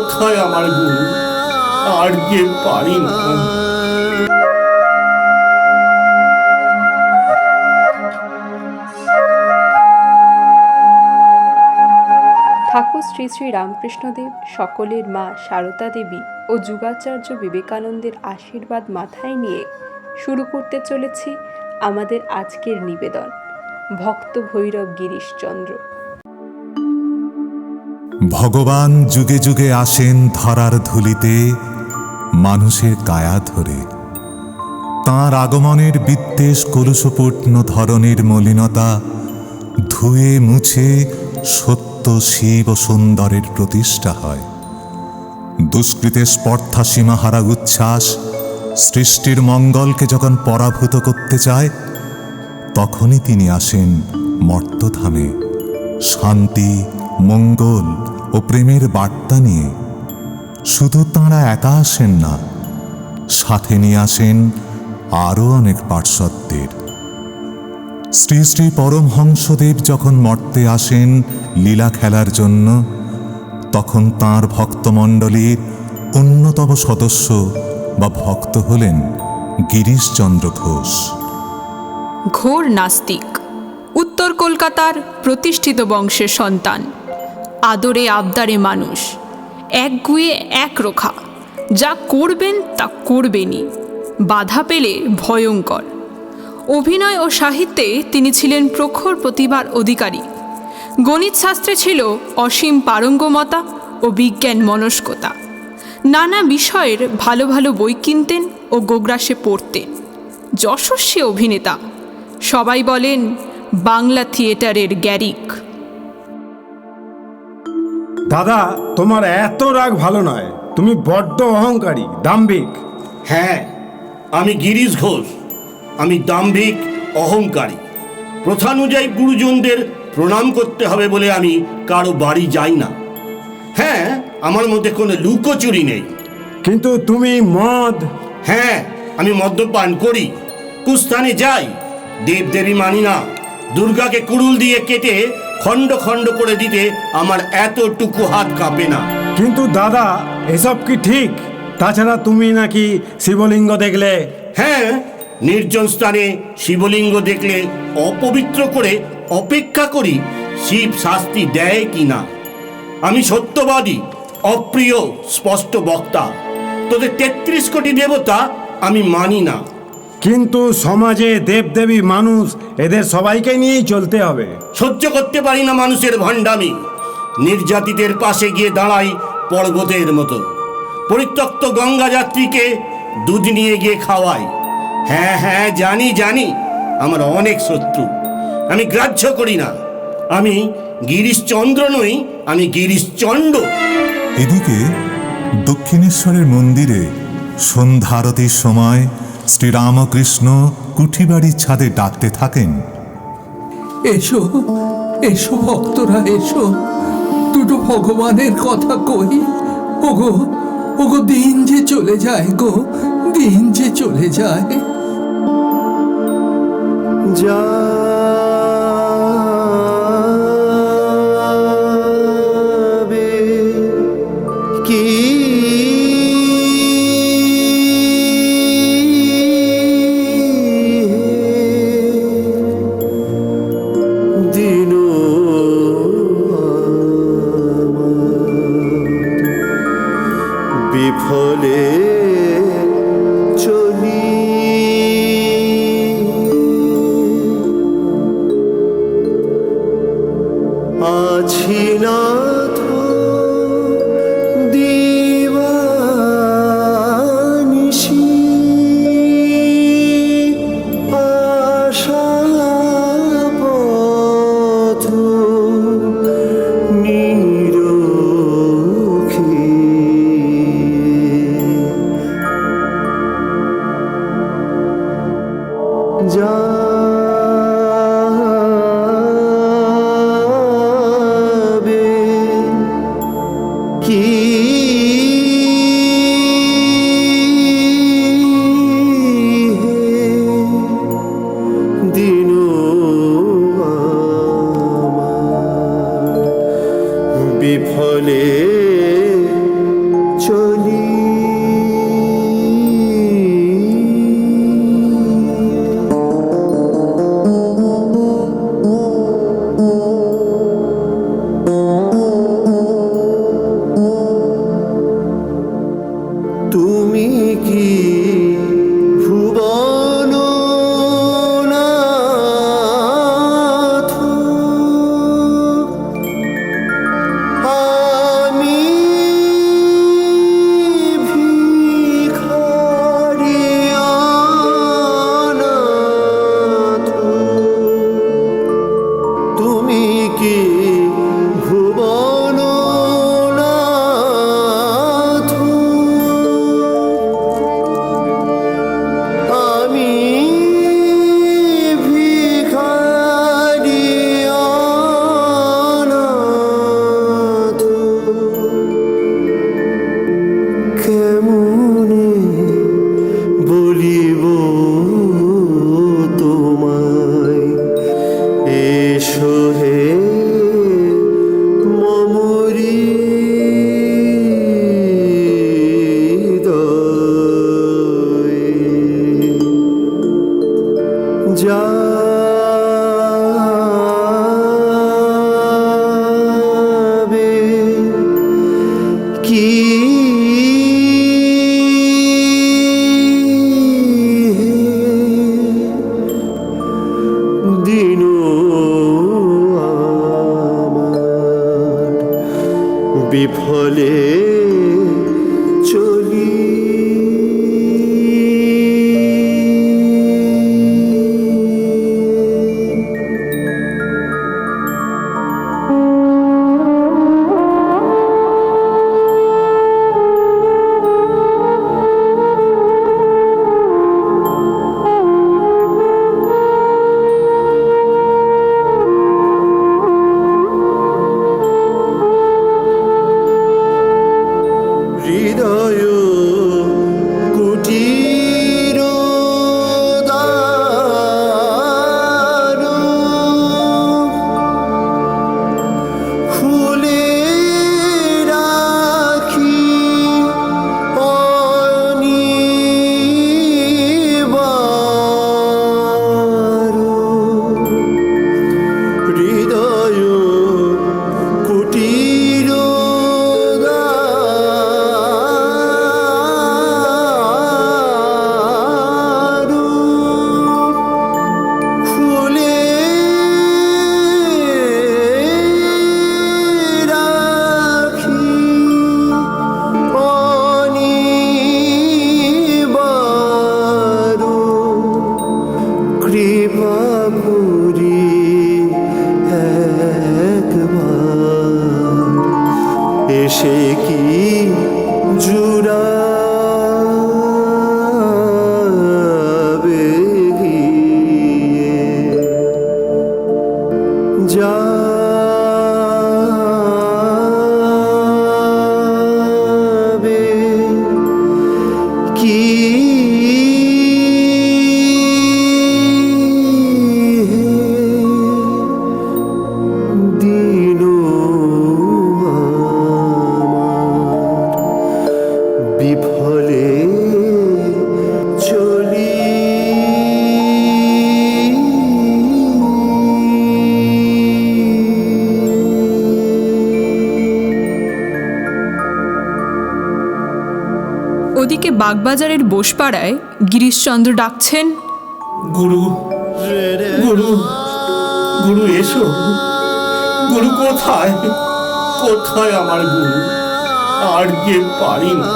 কোথায় আমার গুরু? আর যে পারি না। ঠাকুর শ্রী শ্রী রামকৃষ্ণদেব, সকলের মা সারদা দেবী ও যুগাচার্য বিবেকানন্দের আশীর্বাদ মাথায় নিয়ে শুরু করতে চলেছি আমাদের আজকের নিবেদন, ভক্ত ভৈরব গিরিশচন্দ্র। ভগবান যুগে যুগে আসেন ধরার ধুলিতে মানুষের কায়া ধরে। তাঁর আগমনের বিদ্বেষ কলুষপূর্ণ ধরনের মলিনতা ধুয়ে মুছে সত্য শিব ও সুন্দরের প্রতিষ্ঠা হয়। দুষ্কৃতের স্পর্ধা সীমাহারা উচ্ছ্বাস সৃষ্টির মঙ্গলকে যখন পরাভূত করতে চায়, তখনই তিনি আসেন মর্তধামে শান্তি, মঙ্গল ও প্রেমের বার্তা নিয়ে। শুধু তাঁরা একা আসেন না, সাথে নিয়ে আসেন আরও অনেক পার্শ্বদের। শ্রী শ্রী পরমহংসদেব যখন মর্তে আসেন লীলা খেলার জন্য, তখন তাঁর ভক্তমণ্ডলীর অন্যতম সদস্য বা ভক্ত হলেন গিরিশচন্দ্র ঘোষ। ঘোর নাস্তিক, উত্তর কলকাতার প্রতিষ্ঠিত বংশের সন্তান, আদরে আবদারে মানুষ, একগুয়ে একরোখা, যা করবেন তা করবেনই, বাধা পেলে ভয়ঙ্কর। অভিনয় ও সাহিত্যে তিনি ছিলেন প্রখর প্রতিভার অধিকারী। গণিত শাস্ত্রে ছিল অসীম পারঙ্গমতা ও বিজ্ঞান মনস্কতা। নানা বিষয়ের ভালো ভালো বই কিনতেন ও গোগ্রাসে পড়তেন। যশস্বী অভিনেতা, সবাই বলেন বাংলা থিয়েটারের গ্যারিক। দাদা, তোমার এত রাগ ভালো নয়। তুমি বড্ড অহংকারী, দাম্ভিক। হ্যাঁ, আমি গিরিশ ঘোষ। আমি দাম্ভিক, অহংকারী। প্রথানুযায়ী গুরুজনদের প্রণাম করতে হবে বলে আমি কারো বাড়ি যাই না। হ্যাঁ, আমার মধ্যে কোনো লুকোচুরি নেই। কিন্তু তুমি মদ। হ্যাঁ, আমি মদ্যপান করি, কুস্থানে যাই, দেবদেবী মানি না। দুর্গাকে কুড়ুল দিয়ে কেটে খণ্ড খণ্ড করে দিতে আমার এতটুকু হাত কাঁপে না। কিন্তু দাদা, এসব কি ঠিক? তাছাড়া তুমি নাকি শিবলিঙ্গ দেখলে? হ্যাঁ, নির্জন স্থানে শিবলিঙ্গ দেখলে অপবিত্র করে অপেক্ষা করি শিব শাস্তি দেয় কিনা। আমি সত্যবাদী, অপ্রিয়, স্পষ্ট বক্তা। তোদের 33 কোটি দেবতা আমি মানি না। কিন্তু সমাজে দেবদেবী মানুষ, এদের সবাইকে নিয়েই চলতে হবে। সহ্য করতে পারি না মানুষের ভণ্ডামি। নির্যাতিতের পাশে গিয়ে দাঁড়াই পর্বতের মতো। পরিত্যক্ত গঙ্গা যাত্রীকে দুধ নিয়ে গিয়ে খাওয়াই। হ্যাঁ হ্যাঁ, জানি জানি, আমার অনেক শত্রু। আমি গ্রাহ্য করি না। আমি গিরিশচন্দ্র নই, আমি গিরিশচণ্ড। এদিকে দক্ষিণেশ্বরের মন্দিরে সন্ধ্যা আরতির সময় শ্রীরামকৃষ্ণ কুঠিবাড়ির ছাদে ডাকতে থাকেন, এসো এসো ভক্তরা, এসো, দুটো ভগবানের কথা কই। ওগো ওগো, দিন যে চলে যায় গো, দিন যে চলে যায়। যাবে কি দিন বিফলে চলি, আছি নাথ দিবানিশি, আশা পথ নিরখি। কি দিন আমার বিফলে চলি হৃদয় কুটির দ্বার খুলে রাখি অনিবার হৃদয় কুটির দ্বার খুলে রাখি অনিবার কৃপা করি একবার এসে কি জুড়াবে গিয়ে যাবে কি দিন আমার বিফলে চলি ওদিকে বাগবাজারের বোসপাড়ায় গিরিশচন্দ্র ডাকছেন, গুরু গুরু গুরু এসো। গুরু কোথায়? কোথায় আমার গুরু? আর যে পারি না।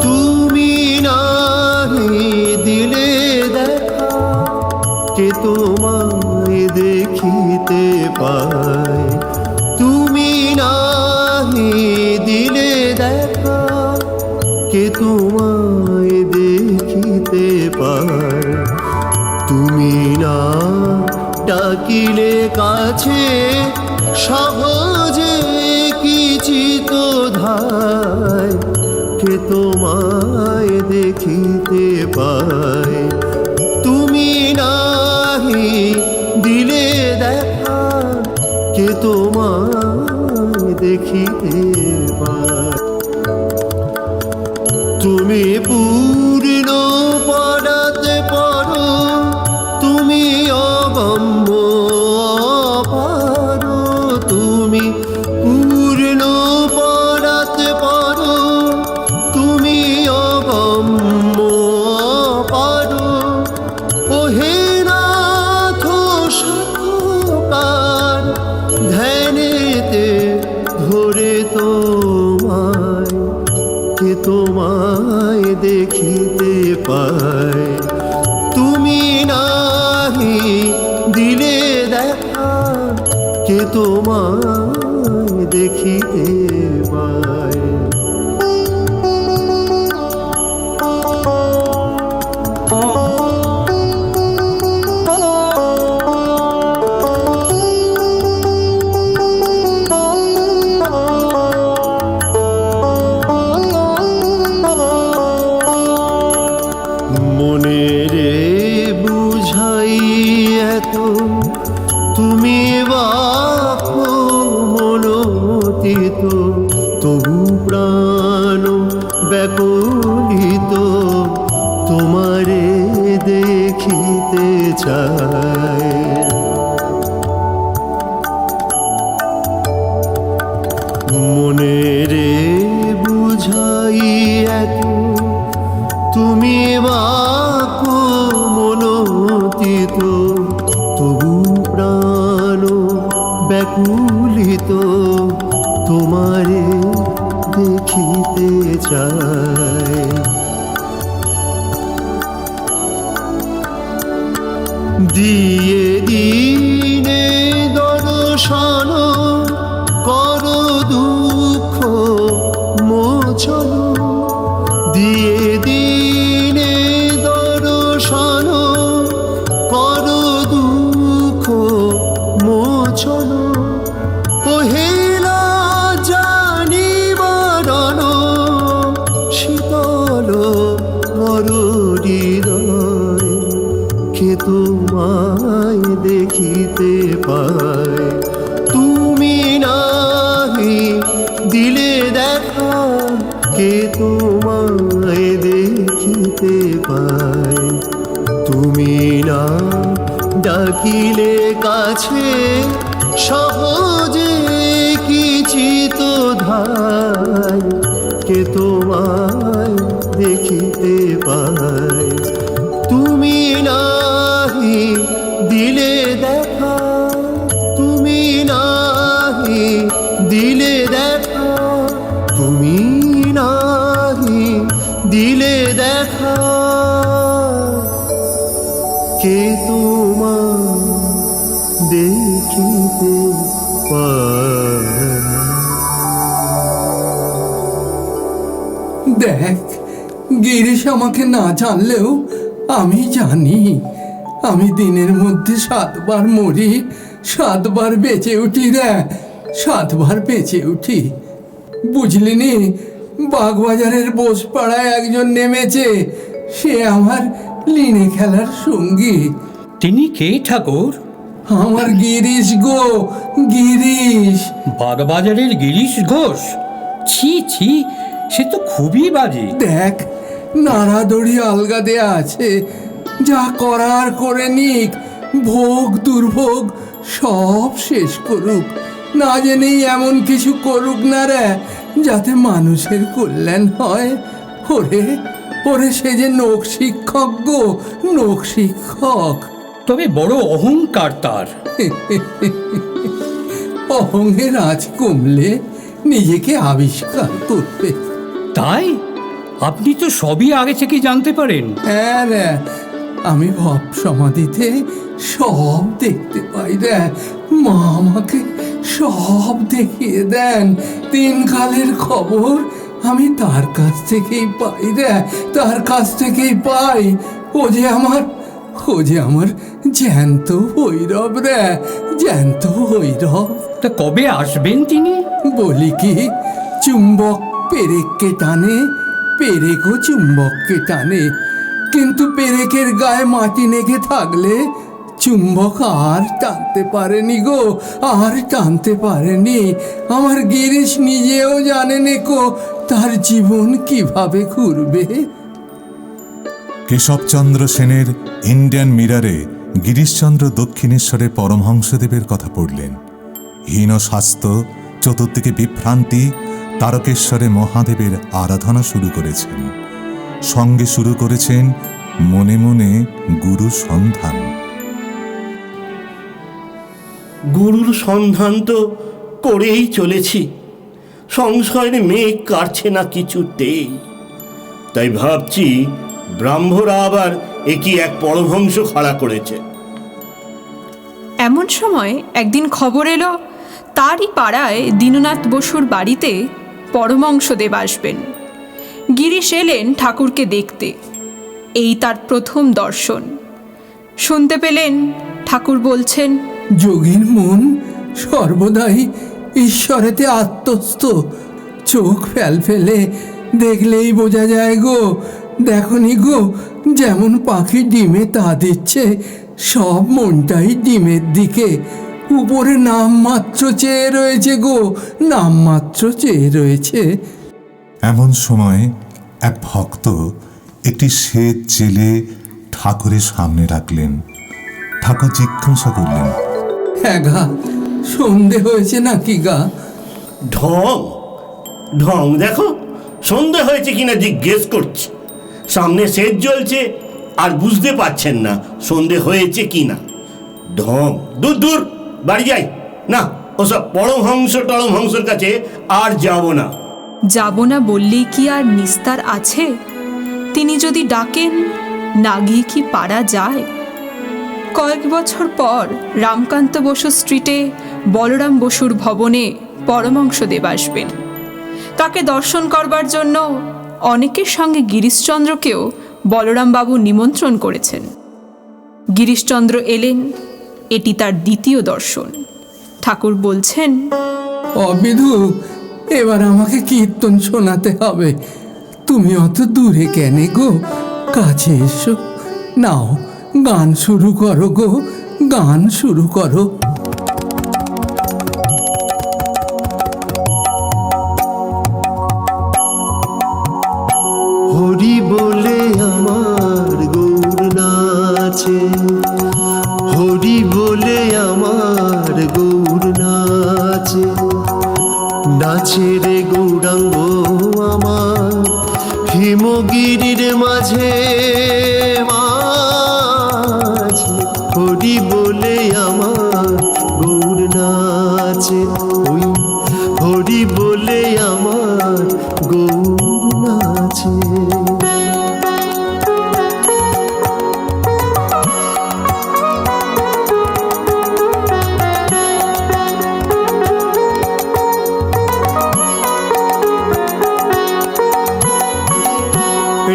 তুমি নাহি দিলে দেখা কে তোমায় দেখিতে পায়। তুমি নাহি দিলে দেখা কে তোমায় দেখিতে পায়। তুমি না ডাকিলে কাছে সহজে কি চিত ধায় কে তোমায় দেখিতে পায়। তুমি নাহি দিলে দেখা কে তোমায় দেখিতে পায়। তুমি পূর্ণ পড়াতে পারো, তুমি অগম্য পারো। তুমি পূর্ণ পড়াতে পারো, তুমি অগম্য পারো। ওহে নাথ সাধকার ধ্যানেতে ধরে তোমায় কে তোমায় দেখিতে পায়। তুমি নাহি দিলে দেখা কে তোমায় দেখিতে পায়। মনে রে বুঝাই এত তুমি বা তবু প্রাণ ব্যাকুলিত তোমারে দেখিতে চায়। মনে রে বুঝাই এত তুমি বাক মনোতীত তবু প্রাণ ব্যাকুলিত তোমারে দেখিতে চায়। দিয়ে দিনে দর্শন কর দুঃখ মোচন, দিয়ে দিনে দর্শন কর দুঃখ মোচন। ওহেলা জানি মরণ শীতল হৃদয়, কে তোমায় দেখিতে পায়। তুমি নাহি দিলে দেখা, কে তোমায় দেখিতে পায়। তুমি না ডাকিলে কাছে সহজে কি চিত ধায়, কে তোমায় দেখিতে পায়। তুমি নাহি দিলে দেখা, তুমি নাহি দিলে দেখা, তুমি নাহি দিলে দেখা, কে তোমায় দেখিতে পায়। দেখ, গিরিশ আমাকে না জানলেও আমি জানি, আমি দিনের মধ্যে 7 বার মরি, 7 বার বেঁচে উঠি রে, 7 বার বেঁচে উঠি। বুঝলি নি, বাগবাজারের বোসপাড়ায় একজন নেমেছে, সে আমার লিনে খেলার সঙ্গী। তিনি কে ঠাকুর? আমার গিরিশ গো, গিরিশ। বাগবাজারের গিরিশ ঘোষ? ছি ছি, সে তো খুবই বাজে। দেখ, নাড়াদড়ি আলগা দেয়া আছে, যা করার করে নিক, ভোগ দুর্ভোগ সব শেষ করুক, না জেনেই এমন কিছু করুক না রে যাতে মানুষের কল্যাণ হয়। ওরে ওরে, সে যে নোক শিক্ষক গো, নোক শিক্ষক। তবে বড় অহংকার তার। অহংের আজ কমলে নিজেকে আবিষ্কার করবে। তাই আপনি তো সবই আগে থেকে জানতে পারেন। হ্যাঁ রে, আমি ভাব সমাধিতে সব দেখতে পাই রে। মা আমাকে সব দেখিয়ে দেন, 3 কালের খবর আমি তার কাছ থেকেই পাই রে, তার কাছ থেকেই পাই। ও যে আমার জ্যান্ত ভৈরব রে, জ্যান্ত ভৈরব। তা কবে আসবেন তিনি? বলি কি, চুম্বক পেরেককে টানে, পেরেকও চুম্বককে টানে, কিন্তু পেরেকের গায়ে মাটি লেগে থাকলে চুম্বক আর টানতে পারেনি গো, আর টানতে পারেনি। আমার গিরিশ নিজেও জানে নেকো তার জীবন কিভাবে ঘুরবে। কেশবচন্দ্র সেনের ইন্ডিয়ান মিরারে গিরিশচন্দ্র দক্ষিণেশ্বরে পরমহংসদেবের কথা পড়লেন। হীন স্বাস্থ্য, চতুর্দিকে বিভ্রান্তি, তারকেশ্বরে মহাদেবের আরাধনা শুরু করেছেন। সঙ্গে শুরু করেছেন মনে মনে গুরু সন্ধান। গুরুর সন্ধান তো করেই চলেছি, সংশয়ের মেঘ কাটছে না কিছুতেই। তাই ভাবছি ব্রাহ্মরা আবার একই এক পরমহংস খাড়া করেছে। এমন সময় একদিন খবর এলো তারই পাড়ায় দীননাথ বসুর বাড়িতে পরমহংসদেব আসবেন। গিরিশ এলেন ঠাকুরকে দেখতে, এই তার প্রথম দর্শন। শুনতে পেলেন ঠাকুর বলছেন, যোগীর মন সর্বদাই ঈশ্বরেতে আত্মস্থ, চোখ ফেলে দেখলেই বোঝা যায় গো। দেখনি গো, যেমন পাখি ডিমে তা দিচ্ছে, সব মনটাই ডিমের দিকে। উপরে নাম মাত্র চেয়ে রয়েছে গো, নাম মাত্র চেয়ে রয়েছে। এমন সময় এক ভক্ত একটি শ্বেত জেলে ঠাকুরের সামনে রাখলেন। ঠাকুর জিজ্ঞাসা করলেন, হ্যাঁ গা, সন্ধে হয়েছে নাকি গা? ঢং ঢং দেখো, সন্ধে হয়েছে কিনা জিজ্ঞেস করছি। সামনে সেজ জ্বলছে আর বুঝতে পারছেন না সন্ধে হয়েছে কিনা। ঢং, দূর দূর, বাড়ি যাই না। ওসব টরমহংসের কাছে আর যাব না। যাব না বললেই কি আর নিস্তার আছে? তিনি যদি ডাকেন, না গিয়ে কি পারা যায়? কয়েক বছর পর রামকান্ত বসু স্ট্রিটে বলরাম বসুর ভবনে পরমহংসদেব আসবেন। তাকে দর্শন করবার জন্য অনেকের সঙ্গে গিরিশচন্দ্রকেও বলরামবাবু নিমন্ত্রণ করেছেন। গিরিশচন্দ্র এলেন, এটি তার দ্বিতীয় দর্শন। ঠাকুর বলছেন, অবিধু, এবার আমাকে কীর্তন শোনাতে হবে। তুমি অত দূরে কেন গো, কাছে এসো। নাও, গান শুরু করো গো, গান শুরু করো। হরি বলে আমার গৌর নাচে, হরি বলে আমার গৌর নাচে, নাচে রে গৌরাঙ্গ আমার হিমগিরির মাঝে মাঝে। হরি বলে আমার গৌর নাচে, ওই হরি বলে আমার গৌর নাচে।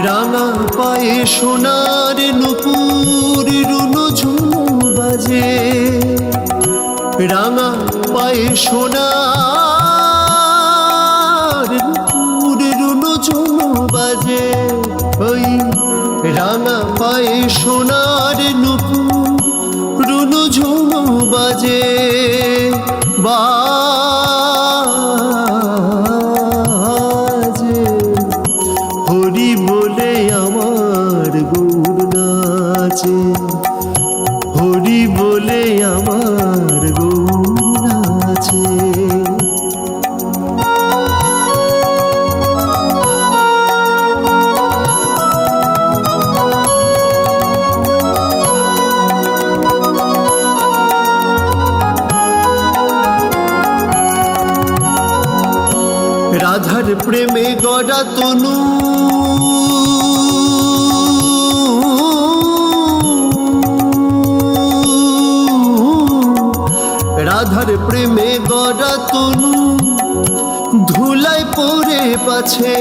রাঙা পায়ে সোনার নুপুর রুনু ঝুনু বাজে, রাঙা পায়ে সোনার নুপুর রুনু ঝুনু বাজে, ওই রাঙা পায়ে সোনার নুপুর রুনু ঝুনু বাজে। বাজে হরি বলে আমার গৌর নাচে, হরি বলে আমার গৌর নাচে। রাধার প্রেমে গড়া তনু, রাধার প্রেমে গড়া তনু ধুলায় পড়ে পাছে,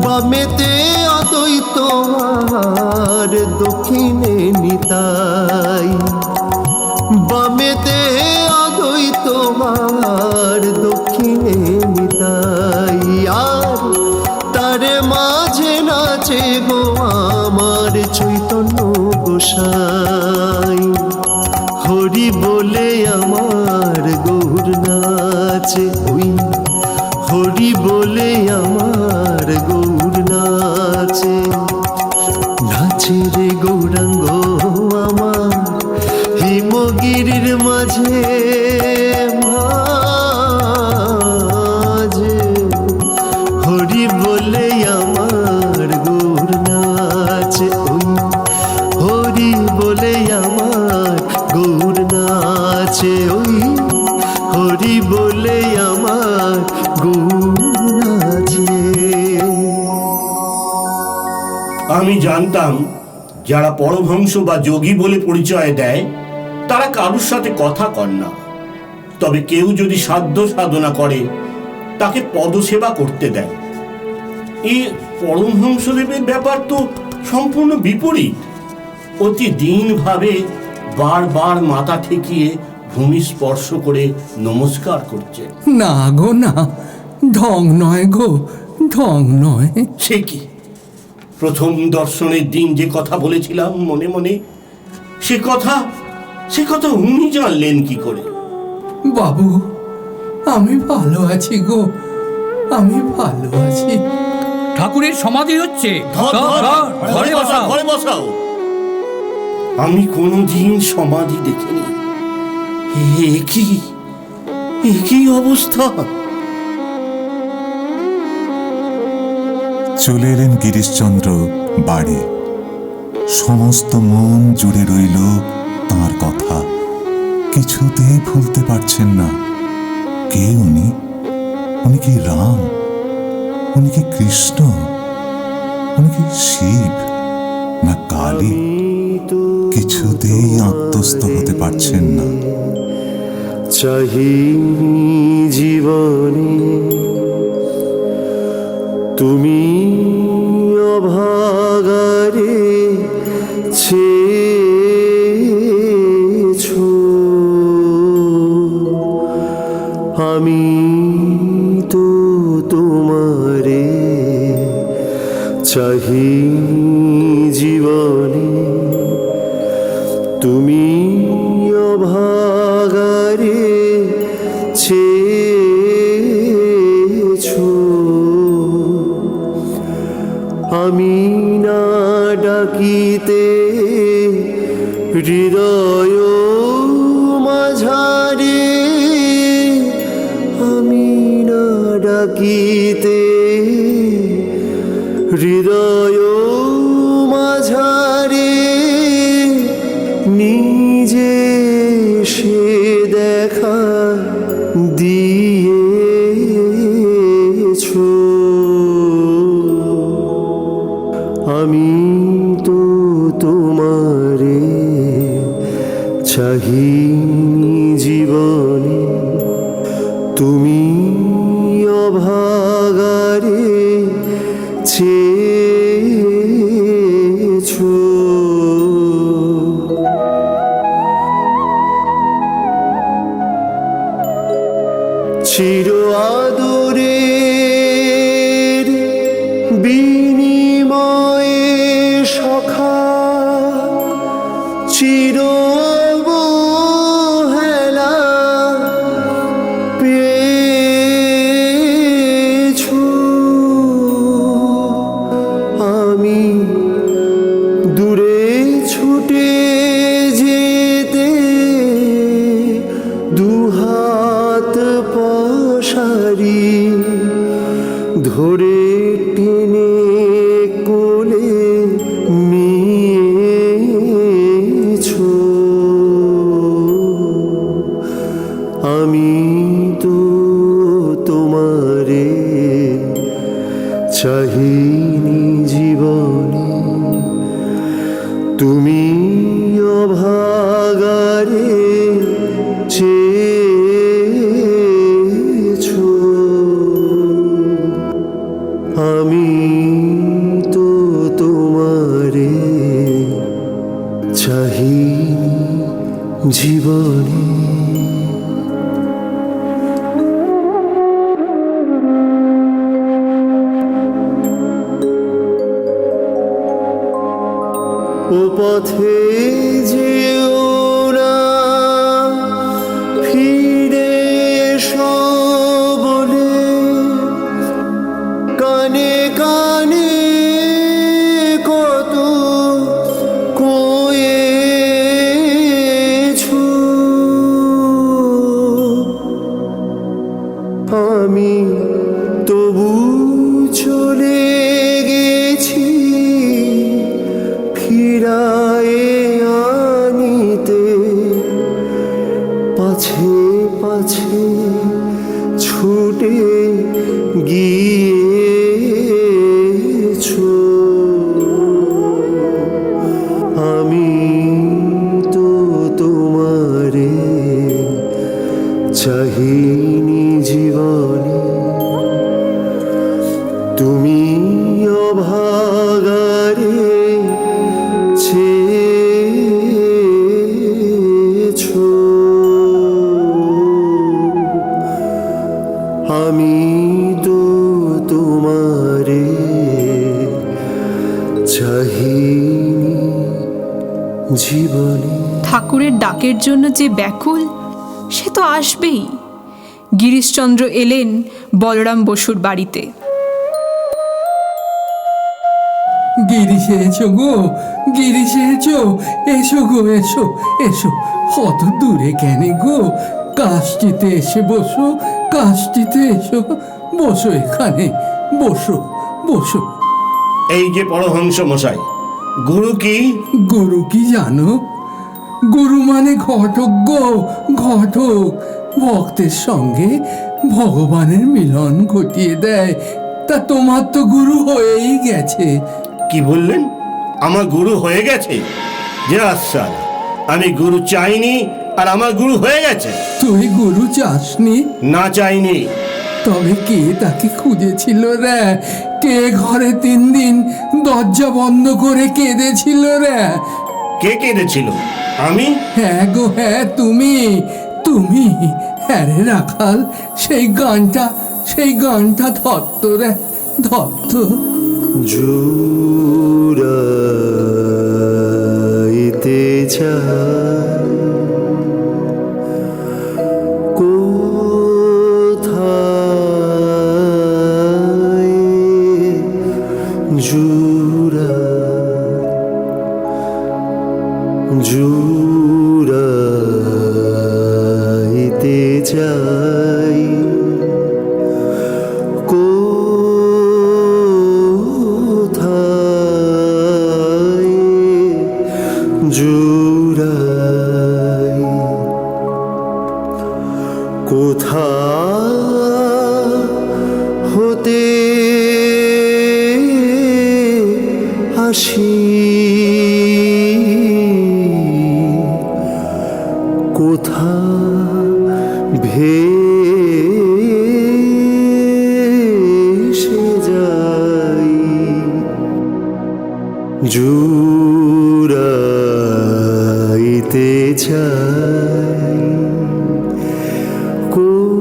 বামেতে অদ্বৈত আর দক্ষিণে নিতাই, বামেতে অদ্বৈত আর দক্ষিণে নিতাই। আর তার মাঝে নাচে গো আমার চৈতন্য গোসাই, হরি বলে আমার গৌর নাচে, ওই হরি বলে আমার গৌর নাচে। নাচে রে গৌরাঙ্গ আমার হিমগিরির মাঝে মাঝে, হরি বলে আমার গৌর নাচে, ওই হরি বলে আমার গৌর নাচে, ওই হরি বলে আমার গৌর নাচে। আমি জানতাম যারা পরমহংস বা যোগী বলে পরিচয় দেয় তারা কারুর সাথে কথা কন না। তবে কেউ যদি সাধ্য সাধনা করে তাকে পদসেবা করতে দেয়। এই পরমহংসদেবের ব্যাপার তো সম্পূর্ণ বিপরীত। অতি দীনভাবে বারবার মাথা ঠেকিয়ে ভূমি স্পর্শ করে নমস্কার করছে। না গো না, ঢং নয় গো, ঢং নয়। সে কি, প্রথম দর্শনের দিন যে কথা বলেছিলাম মনে মনে, সে কথা সে কথা উনি জানলেন কি করে? বাবু, আমি ভালো আছি গো, আমি ভালো আছি। ঠাকুরের সমাধি হচ্ছে, ধর, ধর, ঘরে বসাও, ঘরে বসাও। আমি কোনোদিন সমাধি দেখিনি। এ কি অবস্থা! চলে এলেন গিরিশচন্দ্র বাড়ি। সমস্ত মন জুড়ে রইল তাঁর কথা, কিছুতেই ভুলতে পারছেন না। কে উনি? উনি কি রাম? উনি কি কৃষ্ণ? উনি কি শিব না কালী? কিছুতেই আত্মস্থ হতে পারছেন না। চাহি জীবনে তুমি অভাগারে ছেছো, আমি তো তোমারে চাহি জীবনে তুমি অভাগারে ছেছো, আমি না ডাকিতে হৃদয় মাঝারে, আমি না ডাকিতে হৃদয় মাঝারে, নিজে সে দেখা দিয়েছো, আমি তো তোমারে চাহি জীবনে তুমি অভাগারে ছেছো। চির আদরের বিনিময়ে সখা চির অবহেলা পেয়েছো, আমি দূরে ছুটে যেতে দুহাত পসারি ধরে টেনে কোলে নিয়েছো, আমি তো তোমারে চাহিনি জীবনে তুমি অভাগারে ছেছো, আমি তো তোমারে চাহিনি জীবনে। ও পথে যেও না ফিরে এসো বলে কানে কানে কত কয়েছো, আমি তবু চলে গেছি ফিরায়ে আনিতে, পাছে পাছে ছুটে গিয়েছো, আমি তো তোমারে চাহিনি জীবনে তুমি অভাগারে ছেছো, আমি তো তোমারে চাহিনি জীবনে। ঠাকুরের ডাকের জন্য যে ব্যাকুল, সে তো আসবেই। গিরিশচন্দ্র এলেন বলরাম বসুর বাড়িতে। গিরিশ এসো গো, গিরিশ এসো, এসো গো, এসো এসো। অত দূরে কেন গো? কাশটিতে এসে বসো, কাশটিতে এসো, বসো এখানে, বসো বসো। এই যে পরহংস মশাই, গুরু কি? গুরু কি জানো? গুরু মানে ঘটক গো, ঘটক। ভক্তের সঙ্গে ভগবানের মিলন ঘটিয়ে দেয়। তা তোমার তো গুরু হয়েই গেছে। কি বললেন? আমার গুরু হয়ে গেছে? যে আচ্ছা, আমি গুরু চাইনি আর আমার গুরু হয়ে গেছে? তুই গুরু চাসনি? না, চাইনি। তবে কে তাকে খুঁজেছিল রে? কে ঘরে 3 দিন দরজা বন্ধ করে কেঁদেছিল রে? কে কেঁদেছিল? আমি? হ্যাঁ গো হ্যাঁ, তুমি তুমি। হ্যাঁ রে রাখাল, সেই গানটা ধরত রে, ধরত। জুড়াইতে চাই কোথায়, জুড়াইতে চাই কোথায়, জুড়াই কোথা হতে আসি, কোথা ভেসে যাই, জুড়াইতে চাই কোথায়,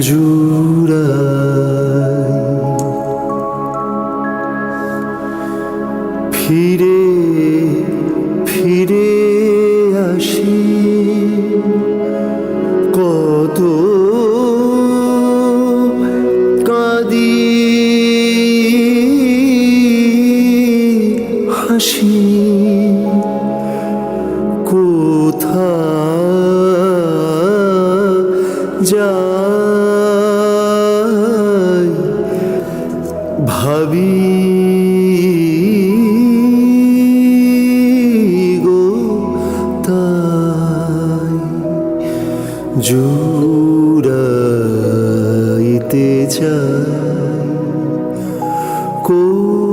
জুড়াই ফিরে ফিরে আসি, কত কাঁদি হাসি, কোথা যাই ভাবি গো তাই, জুড়াইতে চাই কোথায়,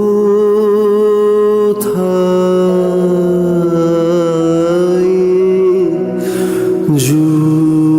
জুড়াই।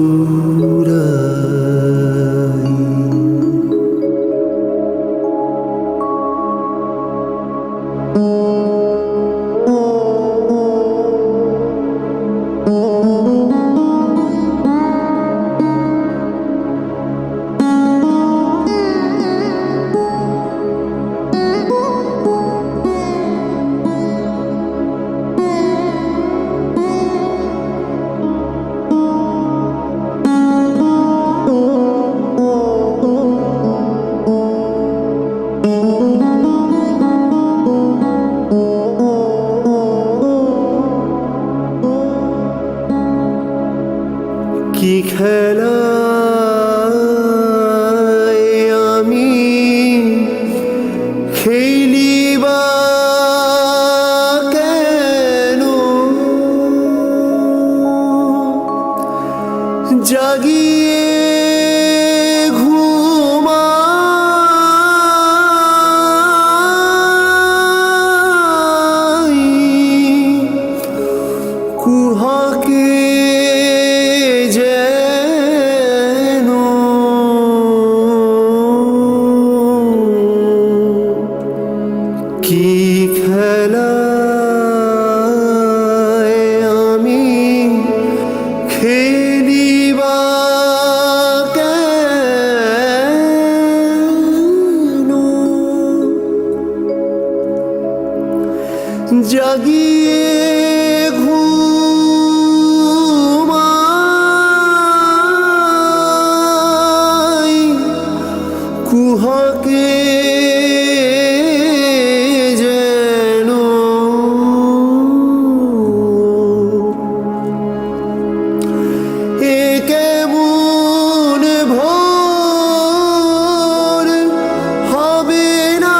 কি খেলায় আমি খেলিবা কেন, জাগিয়ে ঘুমাই, কুহাকে যেন কি খেলায় আমি খেলিবা ঘুমাই কুহাকে যেন এ কেমন ভোর হবে না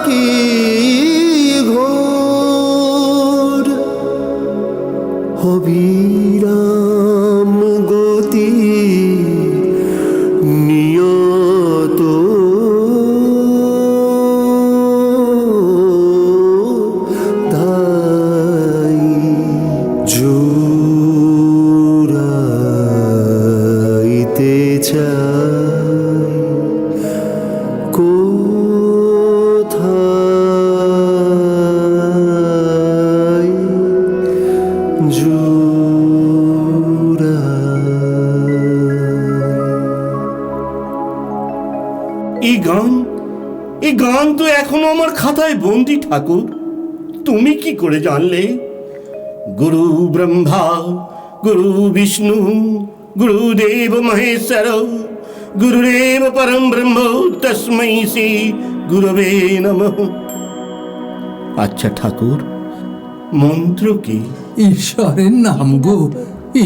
কি ঘোর অবিরাম গতি নিয়ত তাই জুড়াইতে চাই কোথায় এই গান তো এখনো আমার খাতায় বন্দি ঠাকুর। তুমি কি করে জানলে? গুরু ব্রহ্মা গুরু বিষ্ণু গুরুদেব মহেশ্বর গুরুরেব পরম ব্রহ্ম তস্मै শ্রী গুরবে নমঃ। আচ্ছা ঠাকুর, মন্ত্র কি? ঈশ্বরের নাম গো,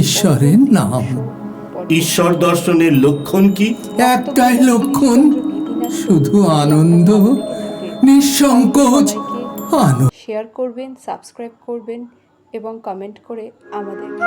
ঈশ্বরের নাম। ঈশ্বর দর্শনের লক্ষণ কি? একটাই লক্ষণ, শুধু আনন্দ, নিঃসংকোচ আনন্দ। শেয়ার করবেন, সাবস্ক্রাইব করবেন এবং কমেন্ট করে আমাদেরকে